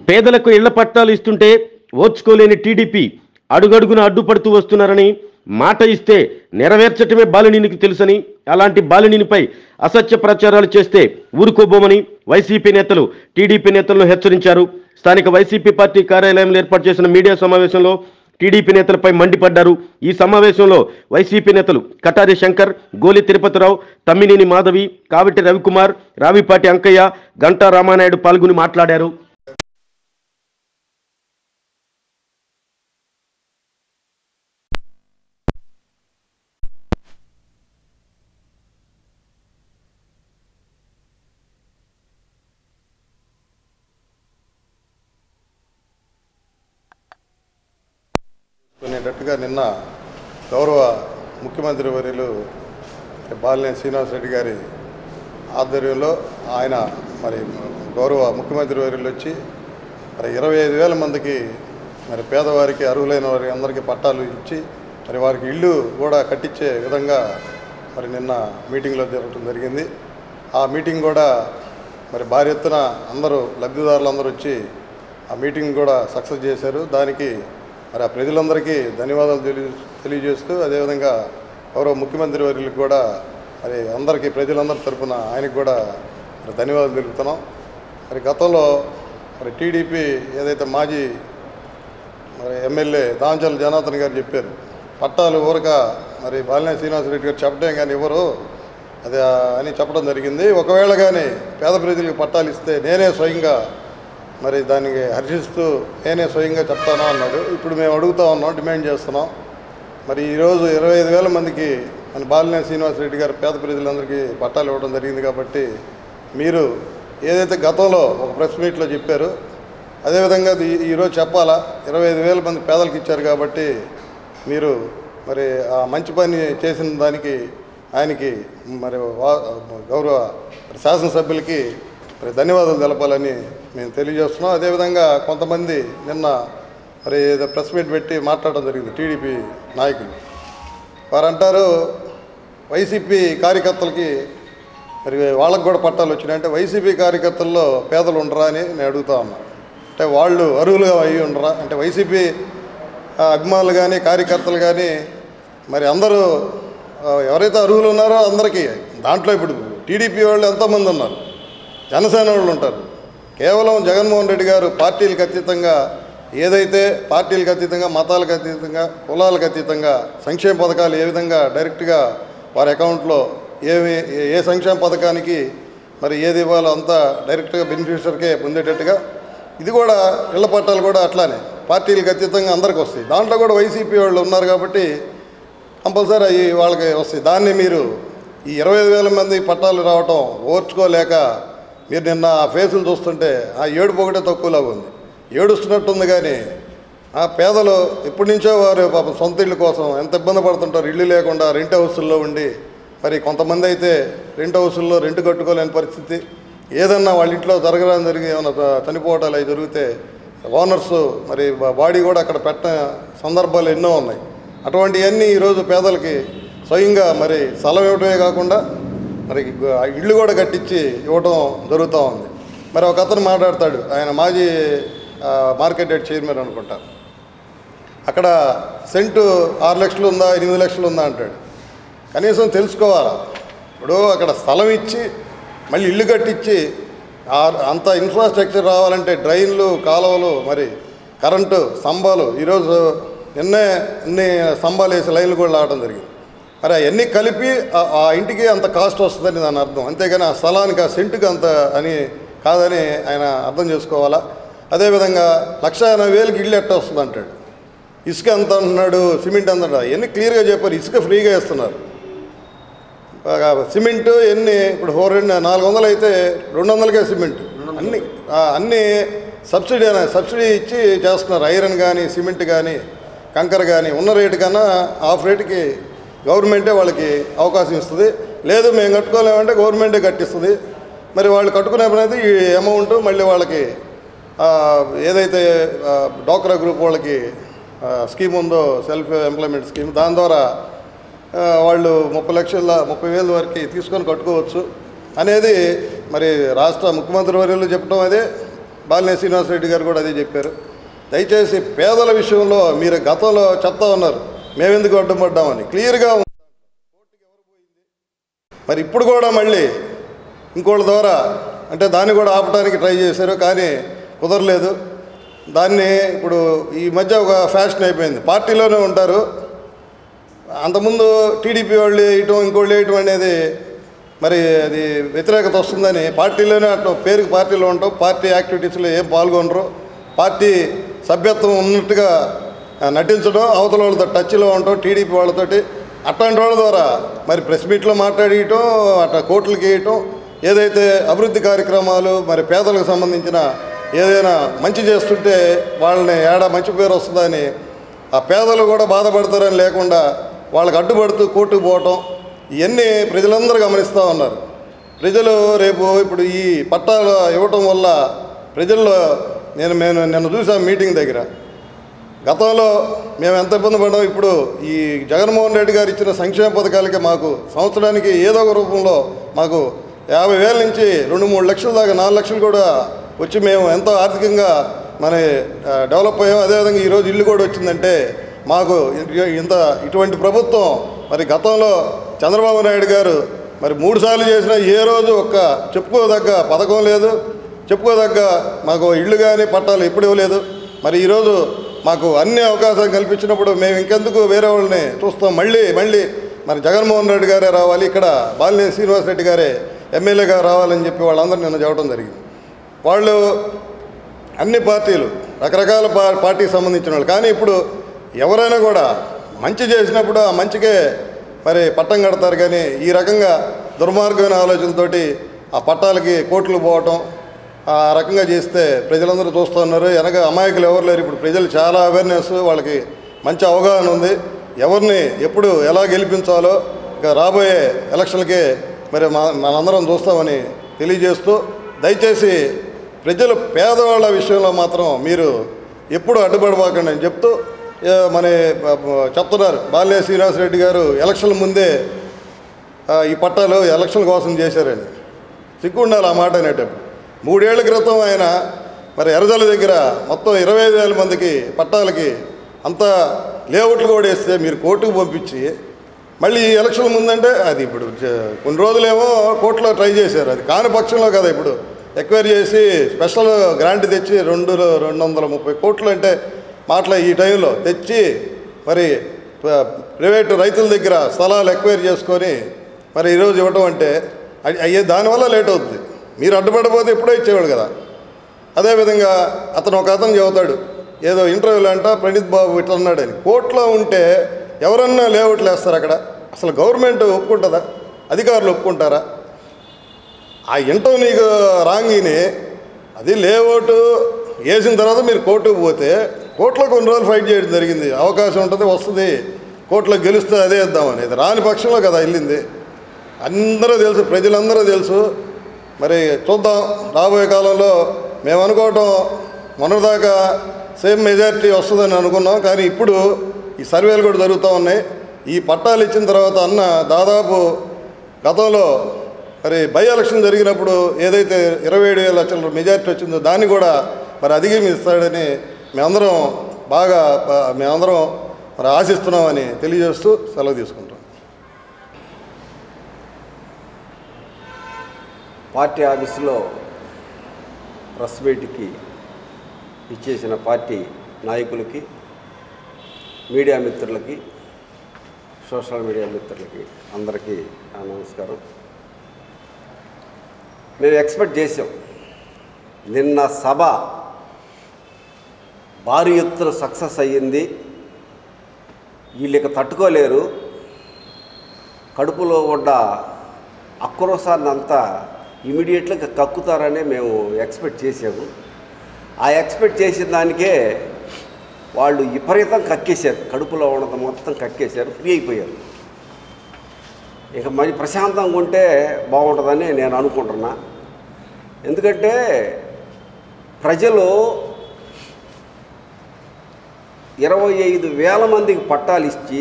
పేదలకు ఇళ్ల పట్టాలు ఇస్తుంటే ఓర్చుకోలేని టీడీపీ అడుగడుగున అడ్డుపడుతూ వస్తున్నారని, మాట ఇస్తే నెరవేర్చటమే బాలినీనికి తెలుసని, అలాంటి బాలినీనిపై అసత్య ప్రచారాలు చేస్తే ఊరుకోబోమని వైసీపీ నేతలు టీడీపీ నేతలను హెచ్చరించారు. స్థానిక వైసీపీ పార్టీ కార్యాలయంలో ఏర్పాటు చేసిన మీడియా సమావేశంలో టీడీపీ నేతలపై మండిపడ్డారు. ఈ సమావేశంలో వైసీపీ నేతలు కటారి శంకర్, గోలి తిరుపతిరావు, తమ్మినేని మాధవి, కావిటి రవికుమార్, రావిపాటి అంకయ్య, గంటా రామానాయుడు పాల్గొని మాట్లాడారు. కొనేటట్టుగా నిన్న గౌరవ ముఖ్యమంత్రి వర్యులు బాలినేని శ్రీనివాసరెడ్డి గారి ఆధ్వర్యంలో ఆయన గౌరవ ముఖ్యమంత్రి వర్యులు వచ్చి 25,000 మందికి పేదవారికి, అర్హులైన వారికి అందరికీ పట్టాలు ఇచ్చి వారికి ఇళ్ళు కూడా కట్టించే విధంగా నిన్న మీటింగ్లో జరగడం జరిగింది. ఆ మీటింగ్ కూడా భారీ ఎత్తున అందరూ లబ్ధిదారులందరూ వచ్చి ఆ మీటింగ్ కూడా సక్సెస్ చేశారు. దానికి ఆ ప్రజలందరికీ ధన్యవాదాలు తెలియజేస్తూ, అదేవిధంగా గౌరవ ముఖ్యమంత్రి వర్యులకు కూడా అందరికీ ప్రజలందరి తరఫున ఆయనకు కూడా ధన్యవాదాలు తెలుపుతున్నాం. గతంలో టీడీపీ ఏదైతే మాజీ ఎమ్మెల్యే దాంచల జనార్దన్ గారు చెప్పారు, పట్టాలు ఊరక బాలినేని శ్రీనివాసరెడ్డి గారు చెప్పడం కానీ ఇవ్వరు అది అని చెప్పడం జరిగింది. ఒకవేళ కానీ పేద ప్రజలకు పట్టాలు ఇస్తే నేనే స్వయంగా దానికి హర్షిస్తూ నేనే స్వయంగా చెప్తాను అన్నాడు. ఇప్పుడు మేము అడుగుతా ఉన్నాం, డిమాండ్ చేస్తున్నాం. ఈరోజు 25,000 మందికి బాలినేని శ్రీనివాసరెడ్డి గారు పేద ప్రజలందరికీ పట్టాలు ఇవ్వడం జరిగింది. కాబట్టి మీరు ఏదైతే గతంలో ఒక ప్రెస్ మీట్లో చెప్పారో అదేవిధంగా ఈరోజు చెప్పాలా. 25,000 మంది పేదలకు ఇచ్చారు కాబట్టి మీరు ఆ మంచి పని చేసిన దానికి ఆయనకి గౌరవ శాసనసభ్యులకి ధన్యవాదాలు తెలపాలని మేము తెలియజేస్తున్నాం. అదేవిధంగా కొంతమంది నిన్న ప్రెస్ మీట్ పెట్టి మాట్లాడడం జరిగింది టీడీపీ నాయకులు. వారు అంటారు వైసీపీ కార్యకర్తలకి వాళ్ళకు కూడా పట్టాలు వచ్చినాయంటే వైసీపీ కార్యకర్తల్లో పేదలు ఉండరా అని నేను అడుగుతా ఉన్నా. అంటే వాళ్ళు అర్హులుగా అయ్యి ఉండరా అంటే వైసీపీ అభిమానులు కానీ కార్యకర్తలు కానీ అందరూ ఎవరైతే అర్హులు ఉన్నారో అందరికీ దాంట్లో ఇప్పుడు టీడీపీ వాళ్ళు ఎంతోమంది ఉన్నారు, జనసేన వాళ్ళు ఉంటారు. కేవలం జగన్మోహన్ రెడ్డి గారు పార్టీలకు అతీతంగా ఏదైతే పార్టీలకు అతీతంగా, మతాలకు అతీతంగా, కులాలకు అతీతంగా సంక్షేమ పథకాలు ఏ విధంగా డైరెక్ట్గా వారి అకౌంట్లో ఏ సంక్షేమ పథకానికి ఏది ఇవ్వాలో అంతా డైరెక్ట్గా బెనిఫిషరీకే పొందేటట్టుగా ఇది కూడా ఇళ్ల పట్టాలు కూడా అట్లానే పార్టీలకు అతీతంగా అందరికీ వస్తాయి. దాంట్లో కూడా వైసీపీ వాళ్ళు ఉన్నారు కాబట్టి కంపల్సరీ అవి వాళ్ళకి వస్తాయి. దాన్ని మీరు ఈ 25,000 మంది పట్టాలు రావటం ఓర్చుకోలేక మీరు నిన్న ఆ ఫేసులు చూస్తుంటే ఆ ఏడుపు ఒకటే తక్కువలాగా ఉంది, ఏడుస్తున్నట్టుంది. కానీ ఆ పేదలు ఎప్పటి నుంచో వారు పాపం సొంత ఇళ్ళ కోసం ఎంత ఇబ్బంది పడుతుంటారు. ఇల్లు లేకుండా రెంట్ హౌసుల్లో ఉండి కొంతమంది అయితే రెంట్ హౌసుల్లో రెంట్ కట్టుకోలేని పరిస్థితి. ఏదన్నా వాళ్ళ ఇంట్లో జరిగి ఏమైనా చనిపోవటాలు అవి జరిగితే ఓనర్స్ బాడీ కూడా అక్కడ పెట్టిన సందర్భాలు ఎన్నో ఉన్నాయి. అటువంటివన్నీ ఈరోజు పేదలకి స్వయంగా స్థలం ఇవ్వటమే కాకుండా ఇళ్ళు కూడా కట్టించి ఇవ్వటం జరుగుతూ ఉంది. ఒక అతను మాట్లాడతాడు, ఆయన మాజీ మార్కెట్ యార్డ్ చైర్మన్ అనుకుంటా. అక్కడ సెంటు 6 లక్షలు ఉందా 8 లక్షలు ఉందా అంటాడు. కనీసం తెలుసుకోవాలా. ఇప్పుడు అక్కడ స్థలం ఇచ్చి మళ్ళీ ఇల్లు కట్టించి అంత ఇన్ఫ్రాస్ట్రక్చర్ రావాలంటే డ్రైన్లు, కాలువలు, కరెంటు స్తంభాలు, ఈరోజు నిన్నే అన్ని స్తంభాలు వేసి లైన్లు కూడా లాగడం జరిగింది. అవన్నీ కలిపి ఆ ఇంటికి అంత కాస్ట్ వస్తుందని దాని అర్థం. అంతేగాని ఆ స్థలానికి ఆ సెంటుకి అంత అని కాదని ఆయన అర్థం చేసుకోవాలా. అదేవిధంగా 1,80,000కి ఇల్లు ఎట్ట వస్తుంది అంటాడు. ఇసుక ఎంత అంటున్నాడు, సిమెంట్ ఎంత అంటాడు. అవన్నీ క్లియర్గా చెప్పారు. ఇసుక ఫ్రీగా ఇస్తున్నారు. సిమెంటు ఇప్పుడు 400 అయితే 200కే సిమెంట్. అన్నీ సబ్సిడీ ఇచ్చి చేస్తున్నారు. ఐరన్ కానీ, సిమెంట్ కానీ, కంకర కానీ ఉన్న రేటు కన్నా హాఫ్ రేటుకి గవర్నమెంటే వాళ్ళకి అవకాశం ఇస్తుంది. లేదు మేము కట్టుకోలేమంటే గవర్నమెంటే కట్టిస్తుంది. వాళ్ళు కట్టుకునే పని ఈ అమౌంట్ మళ్ళీ వాళ్ళకి ఏదైతే డోక్రా గ్రూప్ వాళ్ళకి స్కీమ్ ఉందో, సెల్ఫ్ ఎంప్లాయ్మెంట్ స్కీమ్, దాని ద్వారా వాళ్ళు 30,000 వరకు తీసుకొని కట్టుకోవచ్చు అనేది రాష్ట్ర ముఖ్యమంత్రి వర్యులు చెప్పడం అదే, బాలినేని శ్రీనివాసరెడ్డి గారు కూడా అదే చెప్పారు. దయచేసి పేదల విషయంలో మీరు గతంలో చెప్తా ఉన్నారు మేమెందుకు అడ్డుపడ్డామని, క్లియర్గా ఉంది. మరి ఇప్పుడు కూడా మళ్ళీ ఇంకోళ్ళ ద్వారా అంటే దాన్ని కూడా ఆపడానికి ట్రై చేశారు, కానీ కుదరలేదు. దాన్ని ఇప్పుడు ఈ మధ్య ఒక ఫ్యాషన్ అయిపోయింది, పార్టీలోనే ఉంటారు. అంతకుముందు టీడీపీ వాళ్ళు వేయటం ఇంకోళ్ళు వేయటం అనేది మరి అది వ్యతిరేకత వస్తుందని పార్టీలోనే అట్లా పేరుకి పార్టీలో ఉంటాం, పార్టీ యాక్టివిటీస్లో ఏం పాల్గొనరు, పార్టీ సభ్యత్వం ఉన్నట్టుగా నటించడం, అవతల వాళ్ళతో టచ్లో ఉండటం టీడీపీ వాళ్ళతోటి. అట్లాంటి వాళ్ళ ద్వారా మరి ప్రెస్ మీట్లో మాట్లాడేయటం, అట్లా కోర్టులకు వేయటం, ఏదైతే అభివృద్ధి కార్యక్రమాలు మరి పేదలకు సంబంధించిన ఏదైనా మంచి చేస్తుంటే వాళ్ళని మంచి పేరు వస్తుందని ఆ పేదలు కూడా బాధపడతారని లేకుండా వాళ్ళకి అడ్డుపడుతూ కోర్టుకు పోవటం, ఇవన్నీ ప్రజలందరూ గమనిస్తూ ఉన్నారు. ప్రజలు రేపు ఇప్పుడు ఈ పట్టాలు ఇవ్వటం వల్ల ప్రజల్లో నేను చూసాను మీటింగ్ దగ్గర, గతంలో మేము ఎంత ఇబ్బంది పడ్డాం, ఇప్పుడు ఈ జగన్మోహన్ రెడ్డి గారు ఇచ్చిన సంక్షేమ పథకాలకి మాకు సంవత్సరానికి ఏదో ఒక రూపంలో మాకు 50,000 నుంచి 2-3 లక్షల దాకా 4 లక్షలు కూడా వచ్చి మేము ఎంతో ఆర్థికంగా మన డెవలప్ అయ్యాం. అదేవిధంగా ఈరోజు ఇల్లు కూడా వచ్చిందంటే మాకు ఇటువంటి ప్రభుత్వం మరి గతంలో చంద్రబాబు నాయుడు గారు మరి 3 సార్లు చేసినా ఏ రోజు ఒక్క చెప్పుకోదగ్గ పథకం లేదు, చెప్పుకోదగ్గ మాకు ఇళ్ళు కానీ పట్టాలు ఎప్పుడు ఇవ్వలేదు. మరి ఈరోజు మాకు అన్ని అవకాశాలు కల్పించినప్పుడు మేము ఇంకెందుకు వేరే వాళ్ళని చూస్తాం, మళ్ళీ మరి జగన్మోహన్ రెడ్డి గారే రావాలి, ఇక్కడ బాలినేని శ్రీనివాసరెడ్డి గారే ఎమ్మెల్యేగా రావాలని చెప్పి వాళ్ళందరూ నిన్న చెప్పడం జరిగింది. వాళ్ళు అన్ని పార్టీలు రకరకాల పార్టీకి సంబంధించిన వాళ్ళు, కానీ ఇప్పుడు ఎవరైనా కూడా మంచి చేసినప్పుడు ఆ మంచికే మరి పట్టం కడతారు. కానీ ఈ రకంగా దుర్మార్గమైన ఆలోచనతోటి ఆ పట్టాలకి కోర్టులు పోవటం ఆ రకంగా చేస్తే ప్రజలందరూ చూస్తూ ఉన్నారు. వెనక అమాయకులు ఎవరు లేరు. ఇప్పుడు ప్రజలు చాలా అవేర్నెస్, వాళ్ళకి మంచి అవగాహన ఉంది, ఎవరిని ఎప్పుడు ఎలా గెలిపించాలో ఇక రాబోయే ఎలక్షన్లకే మరి మనందరం చూస్తామని తెలియజేస్తూ, దయచేసి ప్రజలు పేదవాళ్ళ విషయంలో మాత్రం మీరు ఎప్పుడు అడ్డుపడబాకండి అని చెప్తూ చెప్తున్నారు. బాలినేని శ్రీనివాసరెడ్డి గారు ఎలక్షన్ల ముందే ఈ పట్టాలు ఎలక్షన్ కోసం చేశారని సిగ్గు ఉండాలి ఆ మాట అనేటప్పుడు. 3 ఏళ్ల క్రితం ఆయన మరి ఎర్రజల్ల దగ్గర మొత్తం 25,000 మందికి పట్టాలకి అంతా లేఅవుట్లు కూడా వేస్తే మీరు కోర్టుకు పంపించి మళ్ళీ ఈ ఎలక్షన్ ముందంటే అది ఇప్పుడు కొన్ని రోజులేమో కోర్టులో ట్రై చేశారు, అది కాని పక్షంలో కదా ఇప్పుడు ఎక్వైరీ చేసి స్పెషల్ గ్రాంట్ తెచ్చి 230 కోట్లు అంటే మాటల ఈ టైంలో తెచ్చి మరి ప్రైవేటు రైతుల దగ్గర స్థలాలు ఎక్వైరీ చేసుకొని మరి ఈరోజు ఇవ్వటం అంటే అయ్యే దానివల్ల లేట్ అవుతుంది. మీరు అడ్డుపడపోతే ఎప్పుడో ఇచ్చేవాడు కదా. అదేవిధంగా అతను చెబుతాడు ఏదో ఇంటర్వ్యూలో అంట ప్రణీత్ బాబు ఇట్లా అన్నాడని, కోర్టులో ఉంటే ఎవరన్నా లేఅవుట్లు వేస్తారు అక్కడ, అసలు గవర్నమెంట్ ఒప్పుకుంటుందా, అధికారులు ఒప్పుకుంటారా? ఆ ఇంటో నీకు రాంగిని అది లేఅవుట్ వేసిన తర్వాత మీరు కోర్టుకు పోతే కోర్టులో కొన్ని రోజులు ఫైట్ చేయడం జరిగింది, అవకాశం ఉంటుంది వస్తుంది కోర్టులో గెలుస్తే అదే ఇద్దామని. ఇది రాని పక్షంలో కదా వెళ్ళింది, అందరూ తెలుసు, ప్రజలందరూ తెలుసు. మరి చూద్దాం రాబోయే కాలంలో. మేము అనుకోవటం మొన్నటిదాకా సేమ్ మెజారిటీ వస్తుందని అనుకున్నాం, కానీ ఇప్పుడు ఈ సర్వేలు కూడా జరుగుతూ ఉన్నాయి. ఈ పట్టాలు ఇచ్చిన తర్వాత అన్న దాదాపు గతంలో మరి బై ఎలక్షన్ జరిగినప్పుడు ఏదైతే 27,000 లక్షల మెజారిటీ వచ్చిందో దాన్ని కూడా మరి అధిగమిస్తాడని మేమందరం మరి ఆశిస్తున్నామని తెలియజేస్తూ సెలవు తీసుకుంటాం. పార్టీ ఆఫీసులో ప్రెస్ మీట్కి ఇచ్చేసిన పార్టీ నాయకులకి, మీడియా మిత్రులకి, సోషల్ మీడియా మిత్రులకి అందరికీ నమస్కారం. మేము ఎక్స్పెక్ట్ చేసాం నిన్న సభ భారీ ఎత్తున సక్సెస్ అయ్యింది, వీళ్ళకి తట్టుకోలేరు, కడుపులో ఉన్న ఆక్రోశాన్ని అంతా ఇమీడియట్గా కక్కుతారని మేము ఎక్స్పెక్ట్ చేసాము. ఆ ఎక్స్పెక్ట్ చేసిన దానికే వాళ్ళు విపరీతం కక్కేశారు, కడుపులో ఉన్నది మొత్తం కక్కేశారు, ఫ్రీ అయిపోయారు. ఇక మరి ప్రశాంతంగా ఉంటే బాగుంటుందని నేను అనుకుంటున్నా. ఎందుకంటే ప్రజలు 25,000 మందికి పట్టాలు ఇచ్చి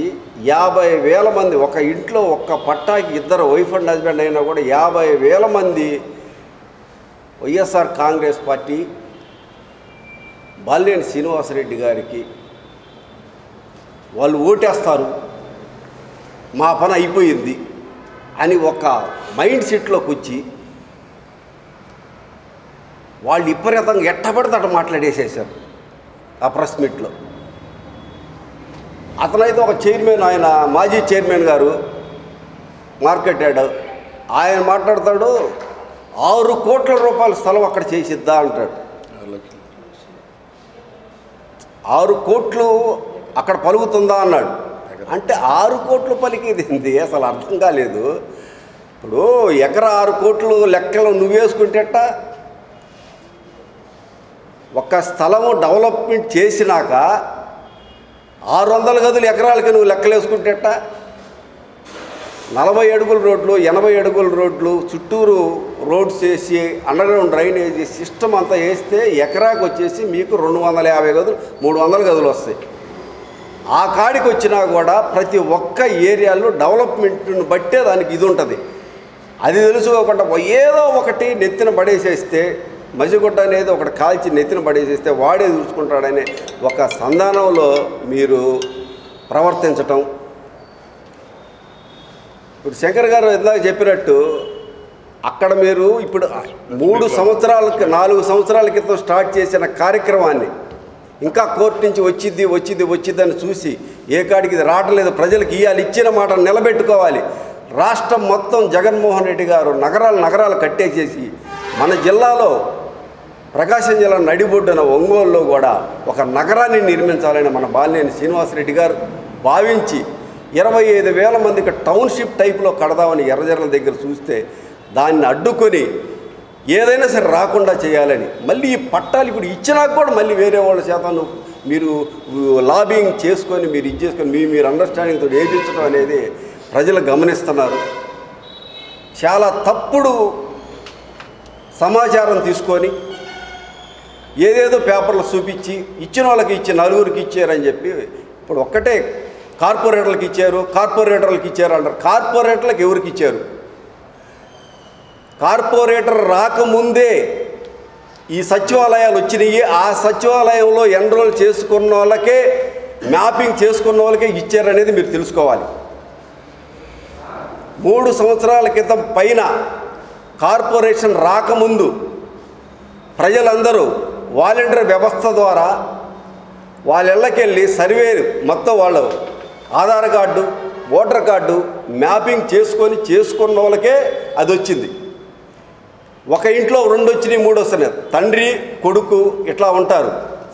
50,000 మంది, ఒక ఇంట్లో ఒక్క పట్టాకి ఇద్దరు వైఫ్ అండ్ హస్బెండ్ అయినా కూడా 50,000 మంది వైఎస్ఆర్ కాంగ్రెస్ పార్టీ బాలినేని శ్రీనివాసరెడ్డి గారికి వాళ్ళు ఓటేస్తారు, మా పని అయిపోయింది అని ఒక మైండ్ సెట్లోకి వచ్చి వాళ్ళు విపరీతంగా ఎట్టబడితే అట్ట మాట్లాడేసేసారు ఆ ప్రెస్ మీట్లో. అతనైతే ఒక చైర్మన్, ఆయన మాజీ చైర్మన్ గారు మార్కెట్ యార్డ్, ఆయన మాట్లాడతాడు 6 కోట్ల రూపాయల స్థలం అక్కడ చేసిద్దా అంటాడు. 6 కోట్లు అక్కడ పలుకుతుందా అన్నాడు. అంటే 6 కోట్లు పలికేది ఏంది అసలు అర్థం కాలేదు. ఇప్పుడు ఎకరా 6 కోట్లు లెక్కలు నువ్వేసుకుంటేట, ఒక స్థలము డెవలప్మెంట్ చేసినాక 600 గదులు ఎకరాలకి నువ్వు లెక్కలేసుకుంటేట, 40 అడుగుల రోడ్లు, 80 అడుగుల రోడ్లు, చుట్టూరు రోడ్స్ వేసి అండర్గ్రౌండ్ డ్రైనేజీ సిస్టమ్ అంతా వేస్తే ఎకరాకి వచ్చేసి మీకు 250 గదులు, 300 గదులు వస్తాయి. ఆ కాడికి వచ్చినా కూడా ప్రతి ఒక్క ఏరియాలో డెవలప్మెంట్ను బట్టే దానికి ఇది ఉంటుంది. అది తెలుసుకోకుండా ఏదో ఒకటి నెత్తిన పడేసేస్తే, మసిగుడ్డ అనేది ఒకటి కాల్చి నెత్తిన పడేసేస్తే వాడే చూసుకుంటాడనే ఒక సంధానంలో మీరు ప్రవర్తించటం. ఇప్పుడు శంకర్ గారు ఇందాక చెప్పినట్టు అక్కడ మీరు ఇప్పుడు 4 సంవత్సరాల క్రితం స్టార్ట్ చేసిన కార్యక్రమాన్ని ఇంకా కోర్టు నుంచి వచ్చిద్ది అని చూసి ఏ కాడికి ఇది రావట్లేదు, ప్రజలకు ఇవ్వాలి, ఇచ్చిన మాట నిలబెట్టుకోవాలి. రాష్ట్రం మొత్తం జగన్మోహన్ రెడ్డి గారు నగరాలు కట్టేసేసి మన జిల్లాలో ప్రకాశం జిల్లా నడిబొడ్డున ఒంగోలులో కూడా ఒక నగరాన్ని నిర్మించాలని మన బాలినేని శ్రీనివాసరెడ్డి గారు భావించి 25,000 మందికి టౌన్షిప్ టైప్లో కడదామని ఎర్రజర్ల దగ్గర చూస్తే దాన్ని అడ్డుకొని ఏదైనా సరే రాకుండా చేయాలని మళ్ళీ ఈ పట్టాలు ఇప్పుడు ఇచ్చినాక కూడా మళ్ళీ వేరే వాళ్ళ చేత మీరు లాబింగ్ చేసుకొని మీరు ఇచ్చేసుకొని మీరు అండర్స్టాండింగ్తో వేయించడం అనేది ప్రజలు గమనిస్తున్నారు. చాలా తప్పుడు సమాచారం తీసుకొని ఏదేదో పేపర్లు చూపించి ఇచ్చిన వాళ్ళకి ఇచ్చి 4గురికి ఇచ్చారని చెప్పి ఇప్పుడు ఒక్కటే కార్పొరేటర్లకు ఇచ్చారు అంటారు. కార్పొరేటర్లకు ఎవరికి ఇచ్చారు? కార్పొరేటర్ రాకముందే ఈ సచివాలయాలు వచ్చినాయి. ఆ సచివాలయంలో ఎన్రోల్ చేసుకున్న వాళ్ళకే, మ్యాపింగ్ చేసుకున్న వాళ్ళకే ఇచ్చారనేది మీరు తెలుసుకోవాలి. 3 సంవత్సరాల క్రితం పైన కార్పొరేషన్ రాకముందు ప్రజలందరూ వాలంటీర్ వ్యవస్థ ద్వారా వాళ్ళ ఇళ్ళకెళ్ళి సర్వేలు మొత్తం వాళ్ళు Aadhaar card, voter card mapping చేసుకున్న వాళ్ళకే అది వచ్చింది. ఒక ఇంట్లో 2 వచ్చినాయి, 3 వస్తున్నాయి. తండ్రి కొడుకు ఇట్లా ఉంటారు.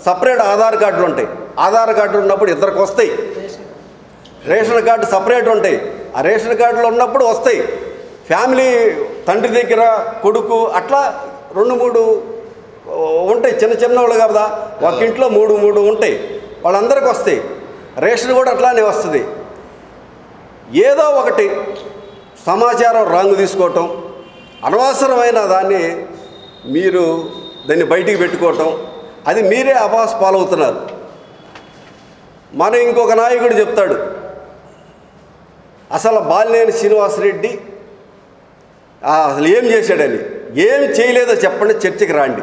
సపరేట్ ఆధార్ కార్డులు ఉంటాయి. ఆధార్ కార్డు ఉన్నప్పుడు ఇద్దరికి వస్తాయి. రేషన్ కార్డు సపరేట్ ఉంటాయి. ఆ రేషన్ కార్డులో ఉన్నప్పుడు వస్తాయి. ఫ్యామిలీ తండ్రి దగ్గర కొడుకు అట్లా 2-3 ఉంటాయి. చిన్న వాళ్ళు కదా, ఒక ఇంట్లో 3 ఉంటాయి. వాళ్ళందరికీ వస్తాయి. రేషన్ కూడా అట్లానే వస్తుంది. ఏదో ఒకటి సమాచారం రాంగ్ తీసుకోవటం, అనవసరమైన దాన్ని మీరు దాన్ని బయటికి పెట్టుకోవటం, అది మీరే అపాస్ పాలవుతున్నారు. మన ఇంకొక నాయకుడు చెప్తాడు, అసలు బాలినేని శ్రీనివాసరెడ్డి అసలు ఏం చేశాడని. ఏమి చేయలేదో చెప్పండి, చర్చకి రాండి.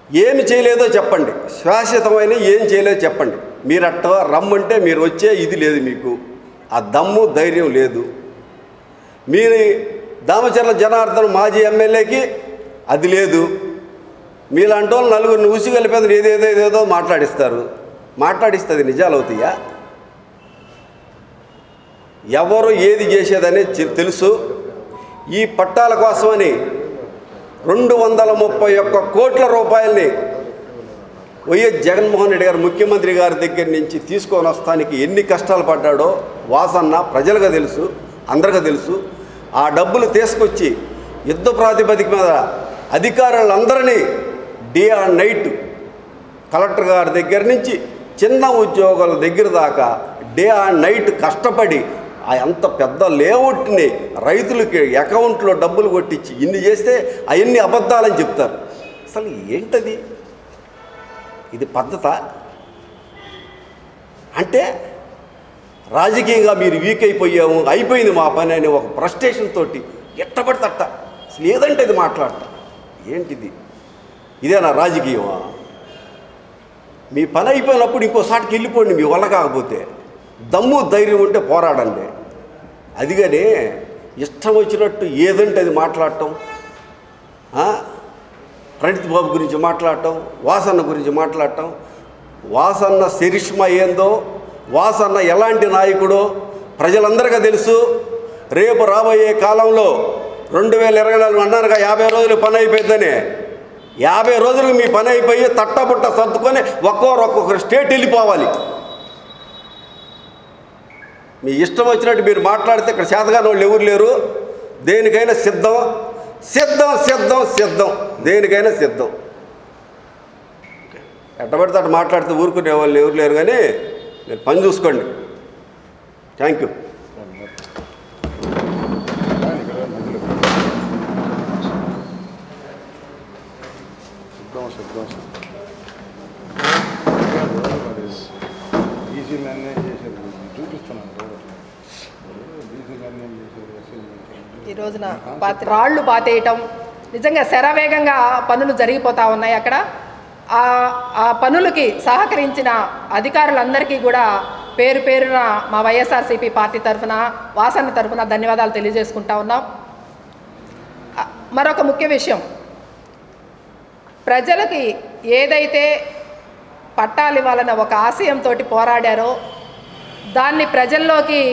ఏమి చేయలేదో చెప్పండి, శాశ్వతమైన ఏం చేయలేదో చెప్పండి. మీరు అట్ట రమ్మంటే మీరు వచ్చే ఇది లేదు, మీకు ఆ దమ్ము ధైర్యం లేదు. మీరు దామచర్ల జనార్దన్ మాజీ ఎమ్మెల్యేకి అది లేదు. మీలాంటి వాళ్ళు 4 ఉసిగలిపేది ఏదేదో మాట్లాడిస్తే అది నిజాలు అవుతాయా? ఎవరు ఏది చేసేదనేది తెలుసు. ఈ పట్టాల కోసమని 231 కోట్ల రూపాయలని వైఎస్ జగన్మోహన్ రెడ్డి గారు ముఖ్యమంత్రి గారి దగ్గర నుంచి తీసుకొని వస్తానికి ఎన్ని కష్టాలు పడ్డాడో వాసన్న ప్రజలకు తెలుసు, అందరికీ తెలుసు. ఆ డబ్బులు తీసుకొచ్చి యుద్ధ ప్రాతిపదిక మీద అధికారులందరినీ డే అండ్ నైట్ కలెక్టర్ గారి దగ్గర నుంచి చిన్న ఉద్యోగుల దగ్గర దాకా డే అండ్ నైట్ కష్టపడి అంత పెద్ద లేఅవుట్ని రైతులకి అకౌంట్లో డబ్బులు కొట్టించి ఇన్ని చేస్తే అవన్నీ అబద్ధాలని చెప్తారు. అసలు ఏంటది? ఇది పద్ధత? అంటే రాజకీయంగా మీరు వీక్ అయిపోయింది మా పని అనే ఒక ఫ్రస్ట్రేషన్ తోటి ఎట్టబడితట్ట అసలు ఏదంటే ఇది మాట్లాడటం ఏంటిది? ఇదేనా రాజకీయమా? మీ పని అయిపోయినప్పుడు ఇంకోసాటికి వెళ్ళిపోండి, మీ వల్ల కాకపోతే. దమ్ము ధైర్యం ఉంటే పోరాడండి. అదిగానే ఇష్టం వచ్చినట్టు ఏదంటే అది మాట్లాడటం, ప్రణీత్ బాబు గురించి మాట్లాడటం, వాసన్న గురించి మాట్లాడటం. వాసన్న చరిష్మా ఏందో, వాసన్న ఎలాంటి నాయకుడో ప్రజలందరికీ తెలుసు. రేపు రాబోయే కాలంలో 2024 అన్నారుగా 50 రోజులు పని అయిపోయిందని. 50 రోజులకు మీ పని అయిపోయి తట్టబుట్ట సర్దుకొని ఒక్కొక్కరు స్టేట్ వెళ్ళిపోవాలి. మీ ఇష్టం వచ్చినట్టు మీరు మాట్లాడితే ఇక్కడ చేతగాని వాళ్ళు ఎవరు లేరు. దేనికైనా సిద్ధం సిద్ధం సిద్ధం సిద్ధం, దేనికైనా సిద్ధం. ఎట్టబడితే అటు మాట్లాడితే ఊరుకునే వాళ్ళు ఎవరు లేరు. కానీ మీరు పని చూసుకోండి. Thank you. ఈ రోజున రాళ్ళు పాతేయటం, నిజంగా శరవేగంగా పనులు జరిగిపోతూ ఉన్నాయి అక్కడ. ఆ పనులకి సహకరించిన అధికారులందరికీ కూడా పేరు పేరున మా వైఎస్ఆర్సీపీ పార్టీ తరఫున, వాసన్న తరఫున ధన్యవాదాలు తెలియజేసుకుంటా ఉన్నాం. మరొక ముఖ్య విషయం, ప్రజలకి ఏదైతే పట్టాలు ఇవ్వాలన్న ఒక ఆశయంతో పోరాడారో దాన్ని ప్రజల్లోకి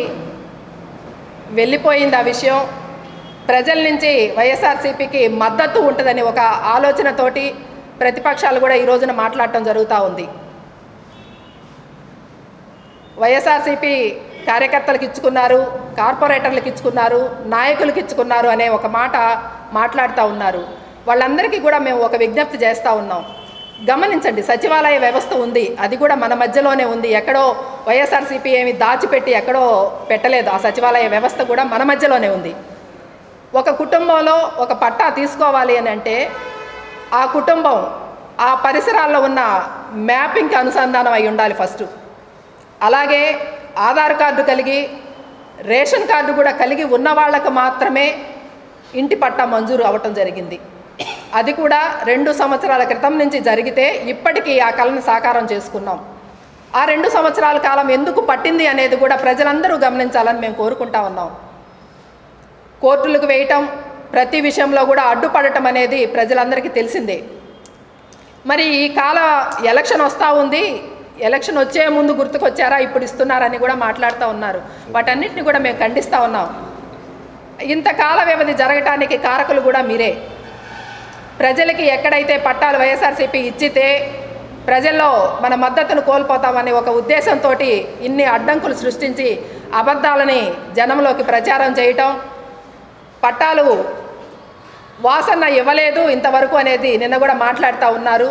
వెళ్ళిపోయింది. ఆ విషయం ప్రజల నుంచి వైఎస్ఆర్సీపీకి మద్దతు ఉంటుందని ఒక ఆలోచనతోటి ప్రతిపక్షాలు కూడా ఈ రోజున మాట్లాడటం జరుగుతూ ఉంది. వైఎస్ఆర్సీపీ కార్యకర్తలకు ఇచ్చుకున్నారు, కార్పొరేటర్లకు ఇచ్చుకున్నారు, నాయకులకు ఇచ్చుకున్నారు అనే ఒక మాట మాట్లాడుతూ ఉన్నారు. వాళ్ళందరికీ కూడా మేము ఒక విజ్ఞప్తి చేస్తూ ఉన్నాం. గమనించండి, సచివాలయ వ్యవస్థ ఉంది, అది కూడా మన మధ్యలోనే ఉంది. ఎక్కడో వైఎస్ఆర్సీపీ ఏమి దాచిపెట్టి ఎక్కడో పెట్టలేదు. ఆ సచివాలయ వ్యవస్థ కూడా మన మధ్యలోనే ఉంది. ఒక కుటుంబంలో ఒక పట్టా తీసుకోవాలి అని అంటే ఆ కుటుంబం ఆ పరిసరాల్లో ఉన్న మ్యాపింగ్కి అనుసంధానం అయి ఉండాలి ఫస్ట్. అలాగే ఆధార్ కార్డు కలిగి, రేషన్ కార్డు కూడా కలిగి ఉన్న వాళ్ళకు మాత్రమే ఇంటి పట్టా మంజూరు అవ్వటం జరిగింది. అది కూడా 2 సంవత్సరాల క్రితం నుంచి జరిగితే ఇప్పటికీ ఆ కళను సాకారం చేసుకున్నాం. ఆ 2 సంవత్సరాల కాలం ఎందుకు పట్టింది అనేది కూడా ప్రజలందరూ గమనించాలని మేము కోరుకుంటా ఉన్నాం. కోర్టులకు వేయటం, ప్రతి విషయంలో కూడా అడ్డుపడటం అనేది ప్రజలందరికీ తెలిసిందే. మరి ఈ కాల ఎలక్షన్ వస్తూ ఉంది, ఎలక్షన్ వచ్చే ముందు గుర్తుకొచ్చారా, ఇప్పుడు ఇస్తున్నారని కూడా మాట్లాడుతూ ఉన్నారు. వాటన్నిటిని కూడా మేము ఖండిస్తూ ఉన్నాం. ఇంతకాల వ్యవధి జరగటానికి కారకులు కూడా మీరే. ప్రజలకి ఎక్కడైతే పట్టాలు వైఎస్ఆర్సీపీ ఇచ్చితే ప్రజల్లో మన మద్దతును కోల్పోతామనే ఒక ఉద్దేశంతో ఇన్ని అడ్డంకులు సృష్టించి అబద్ధాలని జనంలోకి ప్రచారం చేయటం, పట్టాలు వాసన్న ఇవ్వలేదు ఇంతవరకు అనేది నిన్న కూడా మాట్లాడుతూ ఉన్నారు.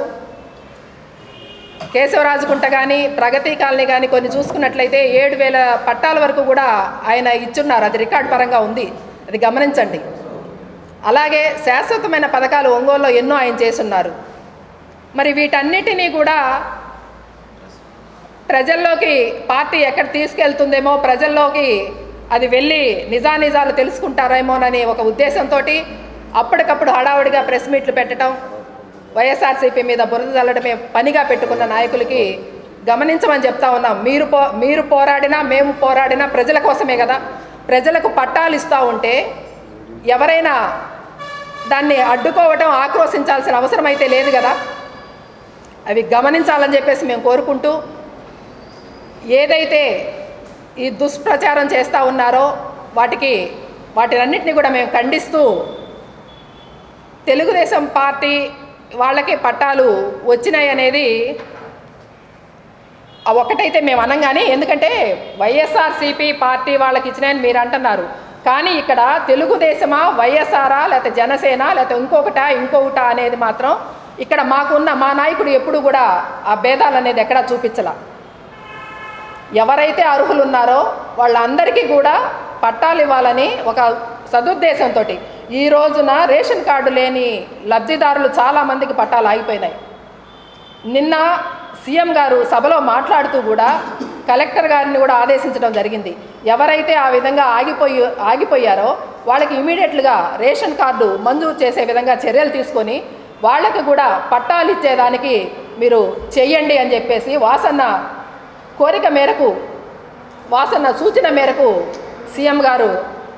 కేశవరాజుకుంట కానీ, ప్రగతి కాలనీ కానీ కొన్ని చూసుకున్నట్లయితే 7,000 పట్టాల వరకు కూడా ఆయన ఇచ్చున్నారు. అది రికార్డ్ పరంగా ఉంది, అది గమనించండి. అలాగే శాశ్వతమైన పథకాలు ఒంగోలులో ఎన్నో ఆయన చేస్తున్నారు. మరి వీటన్నిటినీ కూడా ప్రజల్లోకి పార్టీ ఎక్కడ తీసుకెళ్తుందేమో, ప్రజల్లోకి అది వెళ్ళి నిజానిజాలు తెలుసుకుంటారేమోనని ఒక ఉద్దేశంతో అప్పటికప్పుడు హడావుడిగా ప్రెస్ మీట్లు పెట్టడం, వైఎస్ఆర్సీపీ మీద బురద చల్లడమే పనిగా పెట్టుకున్న నాయకులకి గమనించమని చెప్తా ఉన్నాం. మీరు పోరాడినా మేము పోరాడినా ప్రజల కోసమే కదా. ప్రజలకు పట్టాలు ఇస్తూ ఉంటే ఎవరైనా దాన్ని అడ్డుకోవటం, ఆక్రోశించాల్సిన అవసరం అయితే లేదు కదా. అవి గమనించాలని చెప్పేసి మేము కోరుకుంటూ, ఏదైతే ఈ దుష్ప్రచారం చేస్తూ ఉన్నారో వాటినన్నింటినీ కూడా మేము ఖండిస్తూ, తెలుగుదేశం పార్టీ వాళ్ళకి పట్టాలు వచ్చినాయి అనేది ఒకటైతే మేము అనంగానే, ఎందుకంటే వైఎస్ఆర్సీపీ పార్టీ వాళ్ళకి ఇచ్చినాయని మీరు అంటున్నారు. కానీ ఇక్కడ తెలుగుదేశమా, వైఎస్ఆరా, లేకపోతే జనసేన, లేకపోతే ఇంకొకటా అనేది మాత్రం ఇక్కడ మాకున్న మా నాయకుడు ఎప్పుడు కూడా ఆ భేదాలు అనేది ఎక్కడా చూపించలా. ఎవరైతే అర్హులు ఉన్నారో వాళ్ళందరికీ కూడా పట్టాలు ఇవ్వాలని ఒక సదుద్దేశంతో ఈ రోజున రేషన్ కార్డు లేని లబ్ధిదారులు చాలామందికి పట్టాలు ఆగిపోయినాయి. నిన్న సీఎం గారు సభలో మాట్లాడుతూ కూడా కలెక్టర్ గారిని కూడా ఆదేశించడం జరిగింది. ఎవరైతే ఆ విధంగా ఆగిపోయారో వాళ్ళకి ఇమీడియట్లుగా రేషన్ కార్డు మంజూరు చేసే విధంగా చర్యలు తీసుకొని వాళ్ళకి కూడా పట్టాలు ఇచ్చేదానికి మీరు చెయ్యండి అని చెప్పేసి వాసన్న కోరిక మేరకు, వాసన్న సూచన మేరకు సీఎం గారు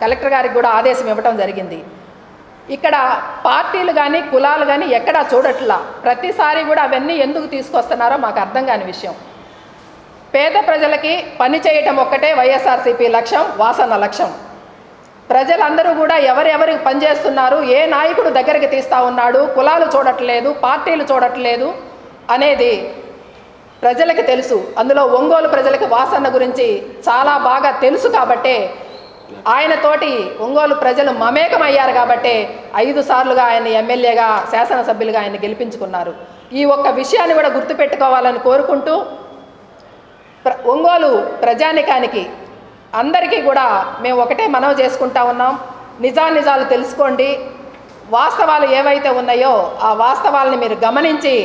కలెక్టర్ గారికి కూడా ఆదేశం ఇవ్వటం జరిగింది. ఇక్కడ పార్టీలు కానీ కులాలు కానీ ఎక్కడా చూడట్లా. ప్రతిసారి కూడా అవన్నీ ఎందుకు తీసుకొస్తున్నారో మాకు అర్థం కాని విషయం. పేద ప్రజలకి పని చేయటం ఒక్కటే వైఎస్ఆర్సీపీ లక్ష్యం, వాసన్న లక్ష్యం. ప్రజలందరూ కూడా ఎవరెవరికి పనిచేస్తున్నారు, ఏ నాయకుడు దగ్గరికి తీస్తూ ఉన్నాడు, కులాలు చూడట్లేదు, పార్టీలు చూడట్లేదు అనేది ప్రజలకు తెలుసు. అందులో ఒంగోలు ప్రజలకు వాసన్న గురించి చాలా బాగా తెలుసు కాబట్టే ఆయనతోటి ఒంగోలు ప్రజలు మమేకమయ్యారు కాబట్టే 5 సార్లుగా ఆయన ఎమ్మెల్యేగా, శాసనసభ్యులుగా ఆయన గెలిపించుకున్నారు. ఈ ఒక్క విషయాన్ని కూడా గుర్తుపెట్టుకోవాలని కోరుకుంటూ ఒంగోలు ప్రజానికానికి అందరికీ కూడా మేము ఒకటే మనవి చేసుకుంటా ఉన్నాం. నిజాలు తెలుసుకోండి. వాస్తవాలు ఏవైతే ఉన్నాయో ఆ వాస్తవాలని మీరు గమనించి,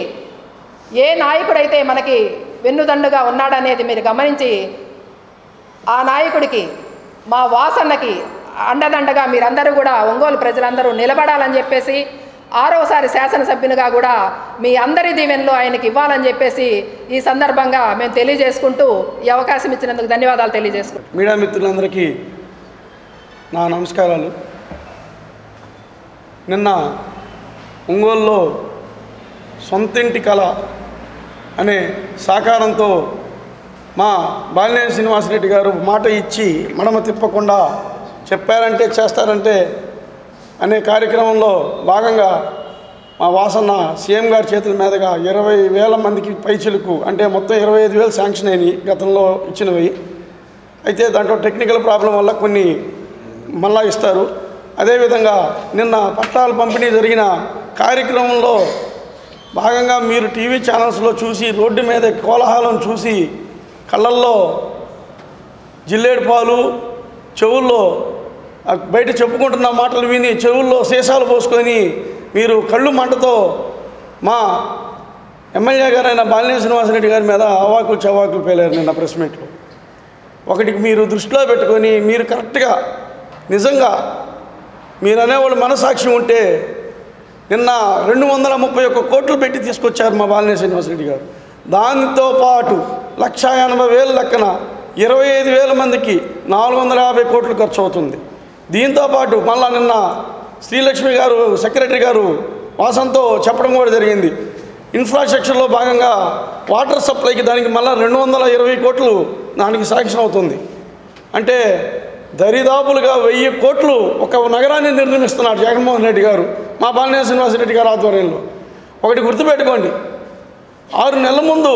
ఏ నాయకుడైతే మనకి వెన్నుదండుగా ఉన్నాడనేది మీరు గమనించి ఆ నాయకుడికి, మా వాసన్నకి అండదండగా మీరందరూ కూడా ఒంగోలు ప్రజలందరూ నిలబడాలని చెప్పేసి 6వసారి శాసనసభ్యునిగా కూడా మీ అందరి దీవెనలో ఆయనకి ఇవ్వాలని చెప్పేసి ఈ సందర్భంగా మేము తెలియజేసుకుంటూ ఈ అవకాశం ఇచ్చినందుకు ధన్యవాదాలు తెలియజేసుకుంటాం. మీడియా మిత్రులందరికీ నా నమస్కారాలు. నిన్న ఒంగోలులో సొంతింటి కళ అనే సాకారంతో మా బాలినేని శ్రీనివాసరెడ్డి గారు మాట ఇచ్చి మడమ తిప్పకుండా చెప్పారంటే చేస్తారంటే అనే కార్యక్రమంలో భాగంగా మా వాసన్న సీఎం గారి చేతుల మీదుగా 20,000 మందికి పైచిలకు, అంటే మొత్తం 25,000 శాంక్షన్ అయినాయి గతంలో ఇచ్చినవి. అయితే దాంట్లో టెక్నికల్ ప్రాబ్లం వల్ల కొన్ని మళ్ళా ఇస్తారు. అదేవిధంగా నిన్న పట్టాల పంపిణీ జరిగిన కార్యక్రమంలో భాగంగా మీరు టీవీ ఛానల్స్లో చూసి, రోడ్డు మీద కోలాహలం చూసి, కళ్ళల్లో జిల్లేడు పాలు, చెవుల్లో బయట చెప్పుకుంటున్న మాటలు విని చెవుల్లో సీసాలు పోసుకొని మీరు కళ్ళు మంటతో మా ఎమ్మెల్యే గారైన బాలినేని శ్రీనివాసరెడ్డి గారి మీద అవాకులు చవాకులు పేలారు నిన్న ప్రెస్ మీట్లో. ఒకటికి మీరు దృష్టిలో పెట్టుకొని, మీరు కరెక్ట్గా నిజంగా మీరు అనేవాళ్ళు మనసాక్షి ఉంటే నిన్న 231 కోట్లు పెట్టి తీసుకొచ్చారు మా బాలినేని శ్రీనివాసరెడ్డి గారు. దానితో పాటు 1,80,000 లెక్కన 25,000 మందికి 450 కోట్లు ఖర్చు అవుతుంది. దీంతోపాటు మళ్ళా నిన్న శ్రీలక్ష్మి గారు, సెక్రటరీ గారు వాసంతో చెప్పడం కూడా జరిగింది. ఇన్ఫ్రాస్ట్రక్చర్లో భాగంగా వాటర్ సప్లైకి దానికి మళ్ళీ 220 కోట్లు దానికి శాంక్షన్ అవుతుంది. అంటే దరిదాపులుగా 1000 కోట్లు ఒక నగరాన్ని నిర్మిస్తున్నాడు జగన్మోహన్ రెడ్డి గారు మా బాలినేని శ్రీనివాసరెడ్డి గారు ఆధ్వర్యంలో. ఒకటి గుర్తుపెట్టుకోండి, 6 నెలల ముందు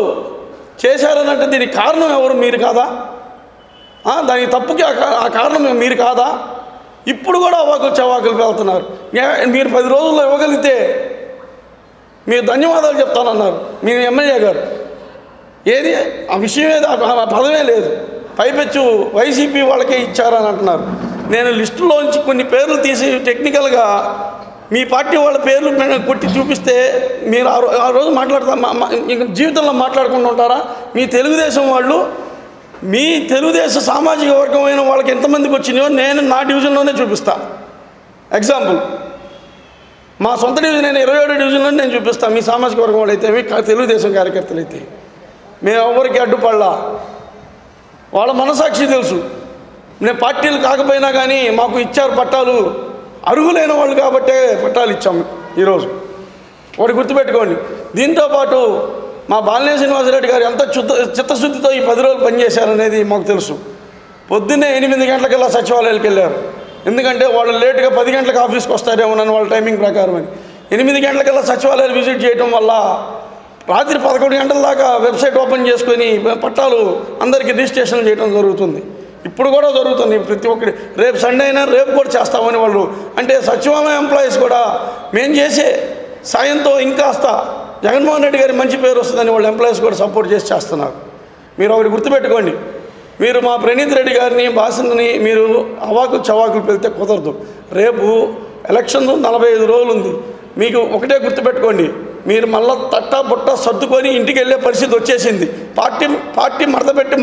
చేశారనంటే దీనికి కారణం ఎవరు? మీరు కాదా? దానికి తప్పుకి ఆ కారణం మీరు కాదా? ఇప్పుడు కూడా అవాకులు చవాకులు వెళ్తున్నారు. మీరు 10 రోజుల్లో ఇవ్వగలిగితే మీరు ధన్యవాదాలు చెప్తానన్నారు మీ ఎమ్మెల్యే గారు. ఏది ఆ విషయం ఏది, ఆ పదమే లేదు. పైపెచ్చు వైసీపీ వాళ్ళకే ఇచ్చారని అంటున్నారు. నేను లిస్టులోంచి కొన్ని పేర్లు తీసి టెక్నికల్గా మీ పార్టీ వాళ్ళ పేర్లు కొట్టి చూపిస్తే మీరు ఆ రోజు మాట్లాడతా జీవితంలో మాట్లాడుకుంటూ ఉంటారా? మీ తెలుగుదేశం వాళ్ళు, మీ తెలుగుదేశం సామాజిక వర్గమైన వాళ్ళకి ఎంతమందికి వచ్చినాయో నేను నా డివిజన్లోనే చూపిస్తా. ఎగ్జాంపుల్, మా సొంత డివిజన్ అయిన 27 డివిజన్లో నేను చూపిస్తాను. మీ సామాజిక వర్గం వాళ్ళు అయితే, మీ తెలుగుదేశం కార్యకర్తలు అయితే మేము ఎవరికి అడ్డుపడలా. వాళ్ళ మనసాక్షి తెలుసు. నేను పార్టీలు కాకపోయినా కానీ మాకు ఇచ్చారు పట్టాలు, అర్హులైన వాళ్ళు కాబట్టే పట్టాలు ఇచ్చాము ఈరోజు. ఒకటి గుర్తుపెట్టుకోండి. దీంతోపాటు మా బాలినేని శ్రీనివాసరెడ్డి గారు ఎంత చిత్తశుద్ధితో ఈ 10 రోజులు పనిచేశారనేది మాకు తెలుసు. పొద్దున్నే 8 గంటలకల్లా సచివాలయాలకు వెళ్ళారు. ఎందుకంటే వాళ్ళు లేటుగా 10 గంటలకు ఆఫీస్కి వస్తారేమోనని వాళ్ళ టైమింగ్ ప్రకారం అని 8 గంటలకల్లా సచివాలయాలు విజిట్ చేయడం వల్ల రాత్రి 11 గంటల దాకా వెబ్సైట్ ఓపెన్ చేసుకొని పట్టాలు అందరికీ రిజిస్ట్రేషన్ చేయడం జరుగుతుంది. ఇప్పుడు కూడా జరుగుతుంది. ప్రతి ఒక్కటి రేపు సండే అయినా రేపు కూడా చేస్తామని వాళ్ళు, అంటే సచివాలయ ఎంప్లాయీస్ కూడా మేము చేసే సాయంతో ఇంకాస్త జగన్మోహన్ రెడ్డి గారి మంచి పేరు వస్తుందని వాళ్ళు ఎంప్లాయీస్ కూడా సపోర్ట్ చేసి చేస్తున్నారు. మీరు ఒకటి గుర్తుపెట్టుకోండి, మీరు మా ప్రణీత్ రెడ్డి గారిని, బాసన్నని మీరు అవాకులు చవాకులు పెడితే కుదరదు. రేపు ఎలక్షన్ 45 రోజులు ఉంది. మీకు ఒకటే గుర్తుపెట్టుకోండి, మీరు మళ్ళీ తట్టా బుట్ట సర్దుకొని ఇంటికి వెళ్ళే పరిస్థితి వచ్చేసింది. పార్టీ మడతపెట్టి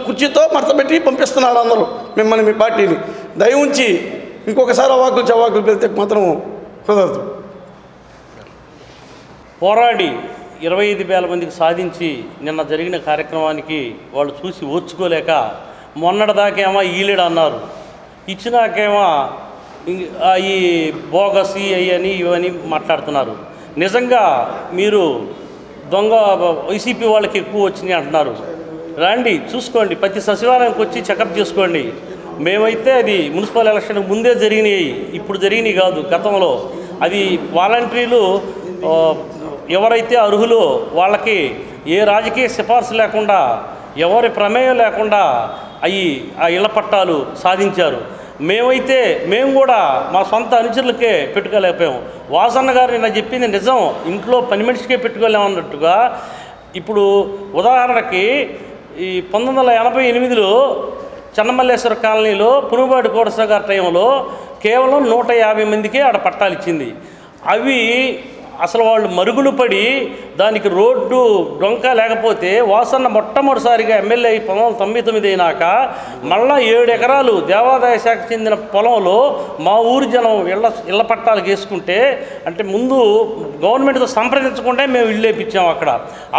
కుర్చీతో మడతపెట్టి పంపిస్తున్నారు అందరూ మిమ్మల్ని, మీ పార్టీని. దయ ఉంచి ఇంకొకసారి అవాకులు చవాకులు పెడితే మాత్రం కుదరదు. పోరాడి 25,000 మందికి సాధించి నిన్న జరిగిన కార్యక్రమానికి వాళ్ళు చూసి ఓర్చుకోలేక మొన్నటిదాకేమో ఈలేడు అన్నారు, ఇచ్చినాకేమో ఈ బోగస్ అని ఇవని మాట్లాడుతున్నారు. నిజంగా మీరు దొంగ వైసీపీ వాళ్ళకి ఎక్కువ వచ్చినాయి అంటున్నారు. రండి చూసుకోండి, ప్రతి సచివాలయానికి వచ్చి చెకప్ చేసుకోండి. మేమైతే అది మున్సిపల్ ఎలక్షన్ ముందే జరిగినాయి, ఇప్పుడు జరిగినాయి కాదు. గతంలో అది వాలంటీర్లు ఎవరైతే అర్హులో వాళ్ళకి ఏ రాజకీయ సిఫార్సు లేకుండా, ఎవరి ప్రమేయం లేకుండా ఆ ఇళ్ల పట్టాలు సాధించారు. మేము కూడా మా సొంత అనుచరులకే పెట్టుకోలేకపోయాం. వాసన్న గారు నిన్న చెప్పింది నిజం, ఇంట్లో పని మనిషికే పెట్టుకోలేమన్నట్టుగా. ఇప్పుడు ఉదాహరణకి ఈ 1988లో చెన్నమల్లేశ్వర కాలనీలో పునుబాటి కోటేశ్వర గారి టైంలో కేవలం 150 మందికే ఆడ పట్టాలు ఇచ్చింది. అవి అసలు వాళ్ళు మరుగులు పడి దానికి రోడ్డు డొంక లేకపోతే వాసన్న మొట్టమొదటిసారిగా ఎమ్మెల్యే 1999 అయినాక మళ్ళా 7 ఎకరాలు దేవాదాయ శాఖ చెందిన పొలంలో మా ఊరి జనం ఇళ్ల పట్టాలు వేసుకుంటే, అంటే ముందు గవర్నమెంట్తో సంప్రదించకుండా మేము ఇల్లు వేయించాము అక్కడ.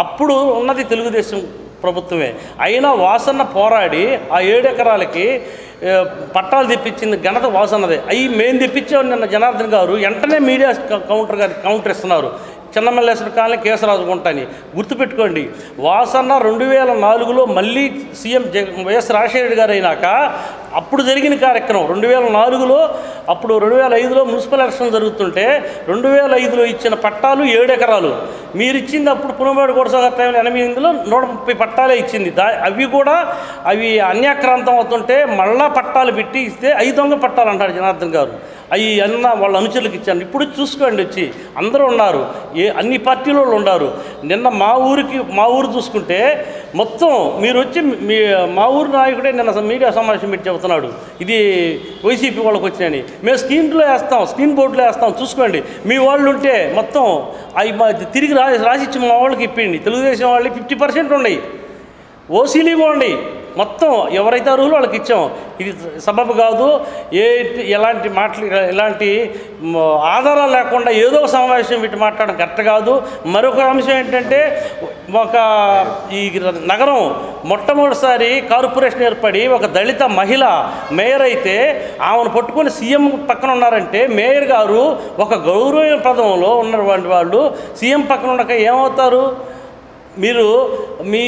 అప్పుడు ఉన్నది తెలుగుదేశం ప్రభుత్వమే. అయినా వాసన్న పోరాడి ఆ 7 ఎకరాలకి పట్టాలు తెప్పించింది ఘనత వాసన్నదే. అవి మేము తెప్పించామని నిన్న జనార్దన్ గారు వెంటనే మీడియా కౌంటర్ ఇస్తున్నారు. చెన్నమల్లేశ్వర కాలనీ కేశరాజు గుంటని గుర్తుపెట్టుకోండి. వాసన్న 2004లో మళ్ళీ సీఎం వైఎస్ రాజశేఖర గారు అయినాక అప్పుడు జరిగిన కార్యక్రమం 2004లో, అప్పుడు 2005లో మున్సిపల్ ఎలక్షన్ జరుగుతుంటే 2005లో ఇచ్చిన పట్టాలు 7 ఎకరాలు. మీరు ఇచ్చింది అప్పుడు పునబాడు కోటేశ్వర టైంలో 88లో 130 పట్టాలే ఇచ్చింది. అవి అన్యాక్రాంతం అవుతుంటే మళ్ళా పట్టాలు పెట్టి ఇస్తే 500 పట్టాలు అంటారు జనార్దన్ గారు. అవి అన్న వాళ్ళ అనుచరులకు ఇచ్చాను. ఇప్పుడు చూసుకోండి, వచ్చి అందరూ ఉన్నారు, అన్ని పార్టీల వాళ్ళు ఉన్నారు. నిన్న మా ఊరు చూసుకుంటే మొత్తం మీరు వచ్చి మా ఊరు నాయకుడే నిన్న మీడియా సమావేశం పెట్టి చెబుతున్నాడు, ఇది వైసీపీ వాళ్ళకి వచ్చినాయని. మేము స్క్రీన్ బోర్డులో వేస్తాం చూసుకోండి. మీ వాళ్ళు ఉంటే మొత్తం అవి తిరిగి రాసిచ్చి మా వాళ్ళకి ఇప్పిండి. తెలుగుదేశం వాళ్ళకి 50% ఉన్నాయి, ఓసీలు ఇవ్వండి. మొత్తం ఎవరైతే అర్హులు వాళ్ళకి ఇచ్చాం. ఇది సబబు కాదు. ఎలాంటి ఆధారాలు లేకుండా ఏదో సమావేశం పెట్టి మాట్లాడడం కరెక్ట్ కాదు. మరొక అంశం ఏంటంటే, ఈ నగరం మొట్టమొదటిసారి కార్పొరేషన్ ఏర్పడి ఒక దళిత మహిళ మేయర్ అయితే ఆమెను పట్టుకొని సీఎం పక్కన ఉన్నారంటే, మేయర్ గారు ఒక గౌరవ పదంలో ఉన్నటువంటి వాళ్ళు సీఎం పక్కన ఉండక ఏమవుతారు? మీరు మీ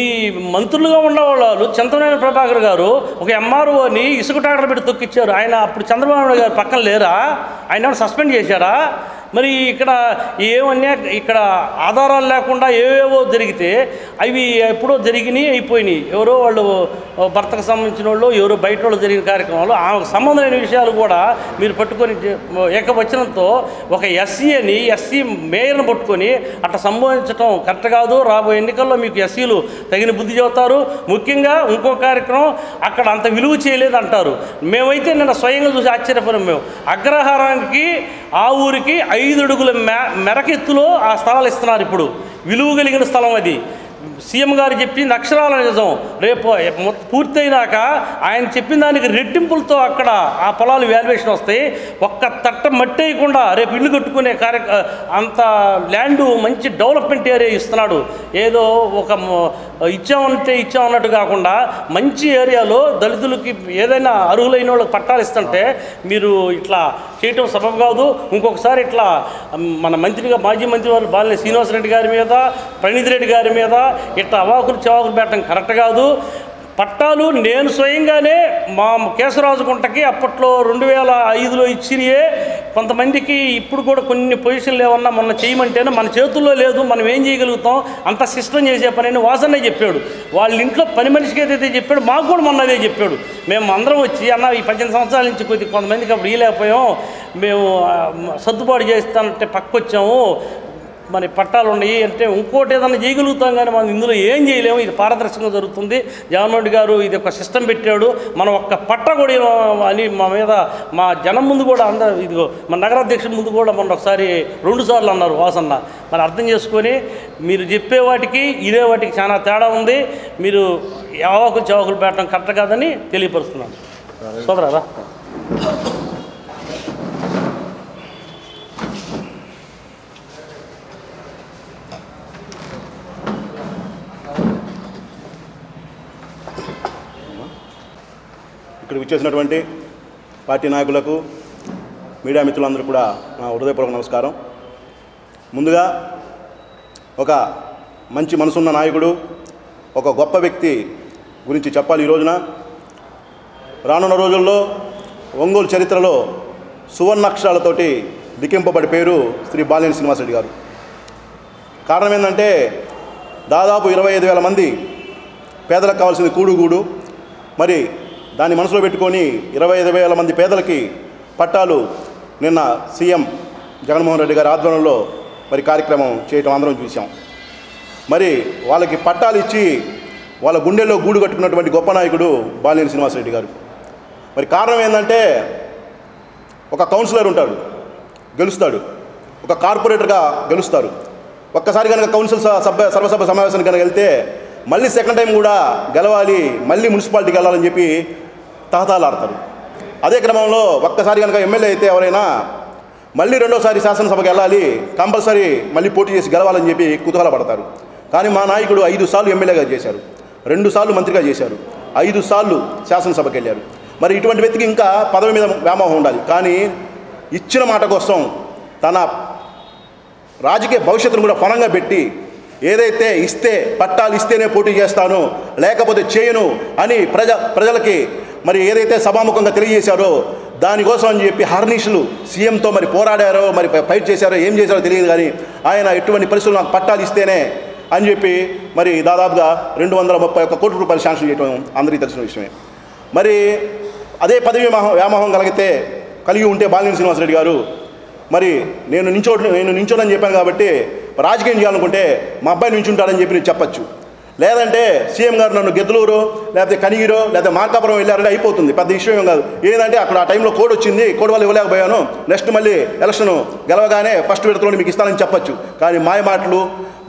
మంత్రులుగా ఉన్నవాళ్ళు చింతమనేని ప్రభాకర్ గారు ఒక ఎంఆర్ఓని ఇసుక ట్రాక్టర్ పెట్టి తొక్కిచ్చారు. ఆయన అప్పుడు చంద్రబాబు నాయుడు గారు పక్కన లేరా? ఆయన సస్పెండ్ చేశారా? మరి ఇక్కడ ఆధారాలు లేకుండా ఏవేవో జరిగితే అవి ఎప్పుడో జరిగినాయి, అయిపోయినాయి. ఎవరో వాళ్ళు భర్తకు సంబంధించిన వాళ్ళు, ఎవరో బయట వాళ్ళు జరిగిన కార్యక్రమాలు, ఆమెకు సంబంధం లేని విషయాలు కూడా మీరు పట్టుకొని ఏకవచనంతో ఒక ఎస్సీ మేయర్ను పట్టుకొని అట్లా సంబోధించడం కరెక్ట్ కాదు. రాబోయే ఎన్నికల్లో మీకు ఎస్సీలు తగిన బుద్ధి చెబుతారు. ముఖ్యంగా ఇంకో కార్యక్రమం, అక్కడ అంత విలువ చేయలేదు అంటారు. మేమైతే నిన్న స్వయంగా చూసి ఆశ్చర్యపోయాం. మేము అగ్రహారానికి ఆ ఊరికి 5 అడుగుల మెరకెత్తులో ఆ స్థలాలు ఇస్తున్నారు. ఇప్పుడు విలువ కలిగిన స్థలం అది. సీఎం గారు చెప్పింది అక్షరాల నిజం. రేపు పూర్తయినాక ఆయన చెప్పిన దానికి రెట్టింపులతో అక్కడ ఆ పొలాలు వాల్యుయేషన్ వస్తాయి. ఒక్క తట్ట మట్టి వేయకుండా రేపు ఇల్లు కట్టుకునే అంత ల్యాండు మంచి డెవలప్మెంట్ ఏరియా ఇస్తున్నాడు. ఏదో ఒక ఇచ్చామన్నట్టు కాకుండా మంచి ఏరియాలో దళితులకి ఏదైనా అర్హులైన వాళ్ళకి పట్టాలు ఇస్తుంటే మీరు ఇట్లా చేయటం సబబు కాదు. ఇంకొకసారి ఇట్లా మన మాజీ మంత్రి వాళ్ళు బాలినేని శ్రీనివాసరెడ్డి గారి మీద, ప్రణీత్ రెడ్డి గారి మీద ఇట్లా అవాకులు చవాకులు పెట్టడం కరెక్ట్ కాదు. పట్టాలు నేను స్వయంగానే మా కేశరాజు గుంటకి అప్పట్లో 2005లో ఇచ్చినయే. కొంతమందికి ఇప్పుడు కూడా కొన్ని పొజిషన్లు ఏమన్నా మొన్న చేయమంటేనే మన చేతుల్లో లేదు, మనం ఏం చేయగలుగుతాం, అంత సిస్టమ్ చేసే పని అని వాసన్నే చెప్పాడు. వాళ్ళ ఇంట్లో పని మనిషికి ఏదైతే చెప్పాడు మాకు కూడా మొన్న అదే చెప్పాడు. మేము అందరం వచ్చి అన్న ఈ 18 సంవత్సరాల నుంచి కొంతమందికి అప్పుడు ఇవ్వలేకపోయాం, మేము సర్దుబాటు చేస్తానంటే పక్కొచ్చాము, మన పట్టాలు ఉన్నాయి అంటే ఇంకోటి ఏదైనా చేయగలుగుతాం, కానీ మనం ఇందులో ఏం చేయలేము. ఇది పారదర్శకంగా జరుగుతుంది. జగన్మోహన్ రెడ్డి గారు ఇది ఒక సిస్టమ్ పెట్టాడు, మనం ఒక్క పట్ట కూడా అని మా మీద మా జనం ముందు కూడా ఇదిగో మన నగరాధ్యక్షుల ముందు కూడా మొన్న ఒకసారి 2 సార్లు అన్నారు వాసన్న. మరి అర్థం చేసుకొని మీరు చెప్పే వాటికి ఇదే వాటికి చాలా తేడా ఉంది. మీరు యావకులు చవాకులు పెట్టడం కరెక్ట్ కాదని తెలియపరుస్తున్నాను. సోదరా ఇక్కడికి వచ్చేసినటువంటి పార్టీ నాయకులకు, మీడియా మిత్రులందరూ కూడా నా హృదయపూర్వక నమస్కారం. ముందుగా ఒక మంచి మనసున్న నాయకుడు, ఒక గొప్ప వ్యక్తి గురించి చెప్పాలి. ఈ రోజున రానున్న రోజుల్లో ఒంగోలు చరిత్రలో సువర్ణాక్షరాలతోటి లిఖింపబడి పేరు శ్రీ బాలినేని శ్రీనివాసరెడ్డి గారు. కారణం ఏంటంటే దాదాపు 25,000 మంది పేదలకు కావాల్సింది కూడుగూడు, మరి దాన్ని మనసులో పెట్టుకొని 25,000 మంది పేదలకి పట్టాలు నిన్న సీఎం జగన్మోహన్ రెడ్డి గారి ఆధ్వర్యంలో మరి కార్యక్రమం చేయటం అందరం చూసాం. మరి వాళ్ళకి పట్టాలు ఇచ్చి వాళ్ళ గుండెల్లో గూడు కట్టుకున్నటువంటి గొప్ప నాయకుడు బాలినేని శ్రీనివాసరెడ్డి గారు. మరి కారణం ఏంటంటే ఒక కౌన్సిలర్ ఉంటాడు, గెలుస్తాడు, ఒక కార్పొరేటర్గా గెలుస్తారు. ఒక్కసారి కనుక కౌన్సిల్ సర్వసభ సమావేశానికి కనుక వెళ్తే మళ్ళీ సెకండ్ టైం కూడా గెలవాలి, మళ్ళీ మున్సిపాలిటీకి వెళ్ళాలని చెప్పి తహతాలాడతారు. అదే క్రమంలో ఒక్కసారి కనుక ఎమ్మెల్యే అయితే ఎవరైనా మళ్ళీ రెండోసారి శాసనసభకి వెళ్ళాలి, కంపల్సరీ మళ్ళీ పోటీ చేసి గెలవాలని చెప్పి కుతూహలపడతారు. కానీ మా నాయకుడు 5 సార్లు ఎమ్మెల్యేగా చేశారు, 2 సార్లు మంత్రిగా చేశారు, 5 సార్లు శాసనసభకి వెళ్ళారు. మరి ఇటువంటి వ్యక్తికి ఇంకా పదవి మీద వ్యామోహం ఉండాలి. కానీ ఇచ్చిన మాట కోసం తన రాజకీయ భవిష్యత్తును కూడా పణంగా పెట్టి ఏదైతే ఇస్తే పట్టాలు ఇస్తేనే పోటీ చేస్తాను, లేకపోతే చేయను అని ప్రజలకి మరి ఏదైతే సభాముఖంగా తెలియజేశారో దానికోసం అని చెప్పి హర్నిషులు సీఎంతో మరి పోరాడారో, మరి ఫైట్ చేశారో, ఏం చేశారో తెలియదు. కానీ ఆయన ఎటువంటి పరిస్థితులు నాకు పట్టాలు ఇస్తేనే అని చెప్పి మరి దాదాపుగా 231 కోట్ల రూపాయలు శాంక్షన్ చేయడం అందరికీ తెలిసిన విషయమే. మరి అదే పదవి వ్యామోహం కలిగి ఉంటే బాలినేని శ్రీనివాసరెడ్డి గారు మరి నేను నించోనని చెప్పాను కాబట్టి రాజకీయం చేయాలనుకుంటే మా అబ్బాయి నించుంటాడని చెప్పి నేను చెప్పచ్చు. లేదంటే సీఎం గారు నన్ను గెద్దలూరు లేకపోతే కనిగిరో లేకపోతే మార్కాపురం వెళ్ళారంటే అయిపోతుంది, పెద్ద విషయం ఏం కాదు. ఏంటంటే అక్కడ ఆ టైంలో కోడ్ వచ్చింది, కోడ్ వల్ల ఇవ్వలేకపోయాను, నెక్స్ట్ మళ్ళీ ఎలక్షన్ గెలవగానే ఫస్ట్ విడతలో మీకు ఇస్తానని చెప్పచ్చు. కానీ మాయ మాటలు,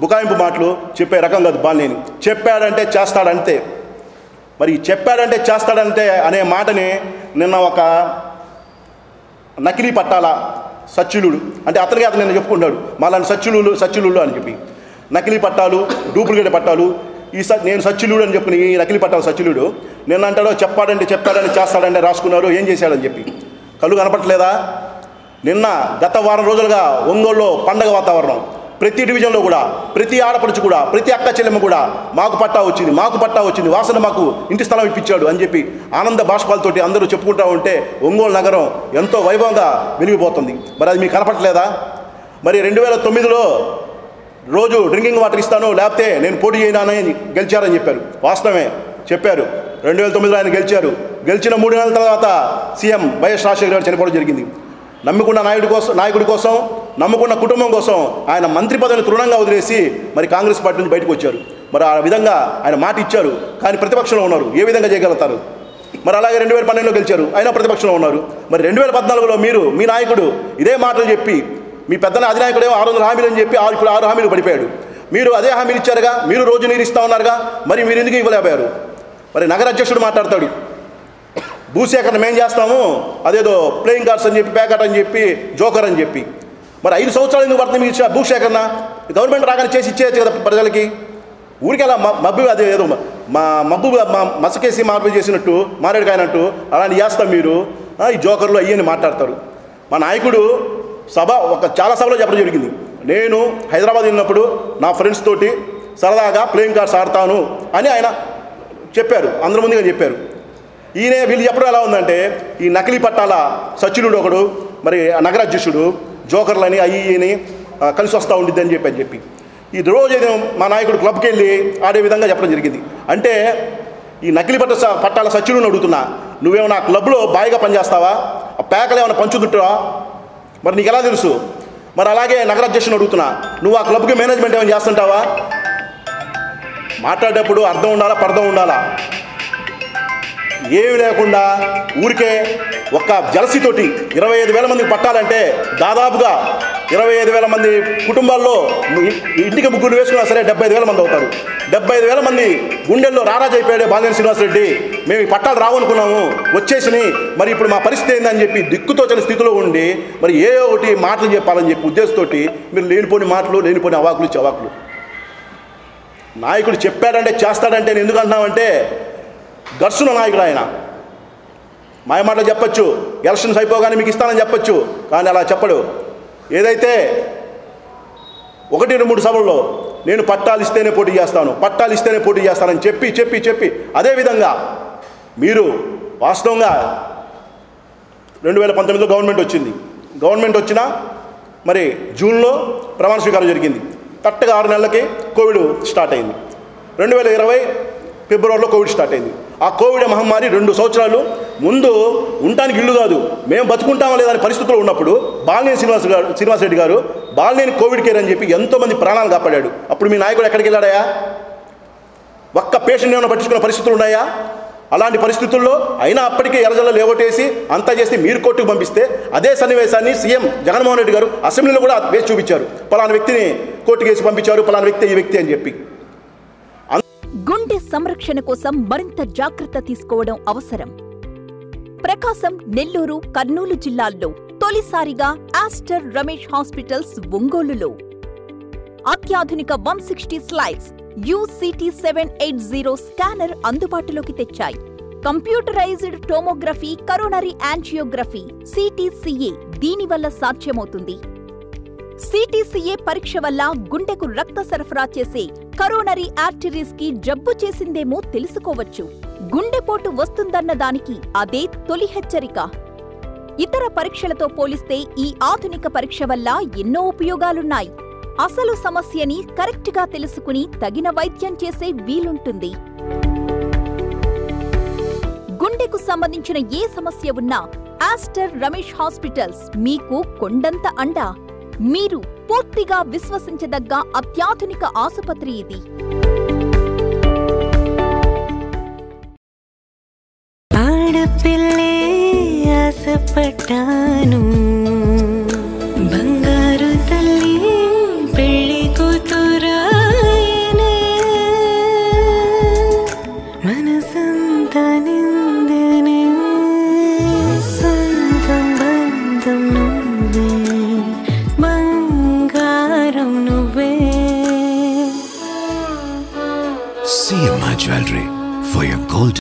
బుకాయింపు మాటలు చెప్పే రకం కాదు బాలినేని. చెప్పాడంటే చేస్తాడంతే. మరి చెప్పాడంటే చేస్తాడంటే అనే మాటని నిన్న ఒక నకిలీ పట్టాల సచ్యులుడు, అంటే అతను నిన్న చెప్పుకుంటాడు మాలాంటి సచ్యులు అని చెప్పి, నకిలీ పట్టాలు, డూప్లికేట్ పట్టాలు, నేను సచ్యులుడు అని చెప్పిన ఈ నకిలీ పట్టాలు సచ్యులుడు నిన్న అంటాడో చెప్పాడంటే చేస్తాడంటే రాసుకున్నారు, ఏం చేశాడని చెప్పి. కళ్ళు కనపట్లేదా? నిన్న గత వారం రోజులుగా ఒంగోలులో పండగ వాతావరణం. ప్రతి డివిజన్లో కూడా, ప్రతి ఆడపడుచు కూడా, ప్రతి అక్క చెల్లెమ్మ కూడా మాకు పట్టా వచ్చింది, వాసన మాకు ఇంటి స్థలం ఇప్పించాడు అని చెప్పి ఆనంద బాష్పాలతోటి అందరూ చెప్పుకుంటూ ఉంటే ఒంగోలు నగరం ఎంతో వైభవంగా వెలిగిపోతుంది. మరి అది మీకు కనపట్లేదా? మరి 2009లో రోజు డ్రింకింగ్ వాటర్ ఇస్తాను, లేకపోతే నేను పోటీ చేయనని గెలిచారని చెప్పారు. వాస్తవమే చెప్పారు. 2009లో ఆయన గెలిచిన 3 నెలల తర్వాత సీఎం వైఎస్ రాజశేఖర గారు చనిపోవడం జరిగింది. నమ్ముకున్న నాయకుడి కోసం, నమ్ముకున్న కుటుంబం కోసం ఆయన మంత్రి పదవిని తృణంగా వదిలేసి మరి కాంగ్రెస్ పార్టీ నుంచి బయటకు వచ్చారు. మరి ఆ విధంగా ఆయన మాట ఇచ్చారు, కానీ ప్రతిపక్షంలో ఉన్నారు. ఏ విధంగా చేయగలుగుతారు? మరి అలాగే 2012లో గెలిచారు, అయినా ప్రతిపక్షంలో ఉన్నారు. మరి 2014లో మీ నాయకుడు ఇదే మాటలు చెప్పి, మీ పెద్దన అధినాయకుడేమో 600 హామీలు అని చెప్పి ఇప్పుడు 6 హామీలు పడిపోయాడు. మీరు అదే హామీలు ఇచ్చారుగా, మీరు రోజు నీరు ఇస్తా ఉన్నారుగా, మరి మీరు ఎందుకు ఇవ్వలేకపోయారు? మరి నగర అధ్యక్షుడు మాట్లాడతాడు, భూసేకరణ మేం చేస్తాము, అదేదో ప్లేయింగ్ కార్డ్స్ అని చెప్పి, ప్యాకెట్ అని చెప్పి, జోకర్ అని చెప్పి. మరి 5 సంవత్సరాలు ఎందుకు పడుతుంది మీకు భూసేకరణ? గవర్నమెంట్ రాగానే చేసి ఇచ్చేయచ్చు కదా ప్రజలకి. ఊరికి అలా మబ్బు, అదే ఏదో మసకేసి మార్పు చేసినట్టు, మారేడుకాయనట్టు అలాంటి చేస్తాం మీరు. ఈ జోకర్లు అయ్యని మాట్లాడతారు. మా నాయకుడు చాలా సభలో చెప్పడం జరిగింది. నేను హైదరాబాద్ వెళ్ళినప్పుడు నా ఫ్రెండ్స్ తోటి సరదాగా ప్లేయింగ్ కార్డ్స్ ఆడతాను అని ఆయన చెప్పారు, అందరి ముందుగా చెప్పారు. వీళ్ళు చెప్పడం ఎలా ఉందంటే, ఈ నకిలీ పట్టాల సచ్యులుడు ఒకడు, మరి నగర అధ్యక్షుడు జోకర్లని అయ్యని కలిసి వస్తూ ఉండిద్ది అని చెప్పి ఈ రోజు మా నాయకుడు క్లబ్కి వెళ్ళి ఆడే విధంగా చెప్పడం జరిగింది. అంటే ఈ నకిలీ పట్టాల సచ్యులుని అడుగుతున్నా, నువ్వేమన్నా క్లబ్లో బాయిగా పనిచేస్తావా? ఆ ప్యాకలు ఏమైనా పంచుతుంటావా? మరి నీకు ఎలా తెలుసు? మరి అలాగే నగర అధ్యక్షుని అడుగుతున్నా, నువ్వు ఆ క్లబ్కి మేనేజ్మెంట్ ఏమైనా చేస్తుంటావా? మాట్లాడేటప్పుడు అర్థం ఉండాలా, పర్థం ఉండాలా. ఏమి లేకుండా ఊరికే ఒక్క జలసితోటి 25,000 మందికి పట్టాలంటే దాదాపుగా 25,000 మంది కుటుంబాల్లో ఇంటికి ముగ్గురు వేసుకున్నా సరే 75,000 మంది అవుతారు. 75,000 మంది గుండెల్లో రారాజు అయిపోయాడే బాలినేని శ్రీనివాసరెడ్డి. మేము ఈ పట్టాలు రావనుకున్నాము, వచ్చేసినాయి, మరి ఇప్పుడు మా పరిస్థితి ఏందని చెప్పి దిక్కుతోచని స్థితిలో ఉండి మరి ఏ ఒకటి మాటలు చెప్పాలని చెప్పి ఉద్దేశంతో మీరు లేనిపోని మాటలు, లేనిపోని అవాకులు చవాకులు. నాయకుడు చెప్పాడంటే చేస్తాడంటే నేను ఎందుకు అంటున్నామంటే, గర్సున నాయకుడు ఆయన. మాయమాటలు చెప్పచ్చు, ఎలక్షన్స్ అయిపోగానే మీకు ఇస్తానని చెప్పచ్చు, కానీ అలా చెప్పడు. ఏదైతే 1-3 సభల్లో నేను పట్టాలు ఇస్తేనే పోటీ చేస్తానని చెప్పి అదేవిధంగా మీరు వాస్తవంగా 2019లో గవర్నమెంట్ వచ్చినా మరి జూన్లో ప్రమాణ స్వీకారం జరిగింది. కరెక్ట్గా 6 నెలలకి కోవిడ్ స్టార్ట్ అయింది. 2020 ఫిబ్రవరిలో కోవిడ్ స్టార్ట్ అయింది. ఆ కోవిడ్ మహమ్మారి 2 సంవత్సరాలు ముందు ఉండటానికి ఇల్లు కాదు, మేము బతుకుంటామా లేదని పరిస్థితుల్లో ఉన్నప్పుడు బాలినేని శ్రీనివాసరెడ్డి గారు బాలినేని కోవిడ్ కేర్ అని చెప్పి ఎంతోమంది ప్రాణాలు కాపాడాడు. అప్పుడు మీ నాయకుడు ఎక్కడికి వెళ్ళాడయా? ఒక్క పేషెంట్ ఏమైనా పట్టించుకున్న పరిస్థితులు ఉన్నాయా? అలాంటి పరిస్థితుల్లో అయినా అప్పటికే ఎర్రజల్ల లేవటేసి అంతా చేసి మీరు కోర్టుకు పంపిస్తే అదే సన్నివేశాన్ని సీఎం జగన్మోహన్ రెడ్డి గారు అసెంబ్లీలో కూడా వేసి చూపించారు. పలానా వ్యక్తిని కోర్టుకు వేసి పంపించారు, పలానా వ్యక్తి ఈ వ్యక్తి అని చెప్పి. గుండె సంరక్షణ కోసం మరింత జాగ్రత్త తీసుకోవడం అవసరం. ప్రకాశం, నెల్లూరు, కర్నూలు జిల్లాల్లో తొలిసారిగా ఆస్టర్ రమేష్ హాస్పిటల్స్ ఒంగోలులో అత్యాధునిక 160 స్లైడ్స్ UCT 780 స్కానర్ అందుబాటులోకి తెచ్చాయి. Computerized tomography, coronary angiography, CTCA దీనివల్ల సాధ్యమవుతుంది. CTCA పరీక్ష వల్ల గుండెకు రక్త సరఫరా చేసే కరోనరీ ఆర్టరీస్ కి జబ్బు చేసిందేమో తెలుసుకోవచ్చు. గుండెపోటు వస్తుందన్న దానికి అదే తొలి హెచ్చరిక. ఇతర పరీక్షలతో పోలిస్తే ఈ ఆధునిక పరీక్ష వల్ల ఎన్నో ఉపయోగాలున్నాయి. అసలు సమస్యని కరెక్ట్గా తెలుసుకుని తగిన వైద్యం చేసే వీలుంటుంది. గుండెకు సంబంధించిన ఏ సమస్య ఉన్నా ఆస్టర్ రమేష్ హాస్పిటల్స్ మీకు కొండంత అండ. మీరు పూర్తిగా విశ్వసించదగ్గ అత్యాధునిక ఆసుపత్రి ఇది. ఆడపిల్లే ఆశపడ్డాను, బంగారు తల్లి పెళ్లి కూతురాయనే, మనసంతా నిందనే, సొంతం బంధం నువ్వే, బంగారం నువ్వే. CMI Jewelry for your golden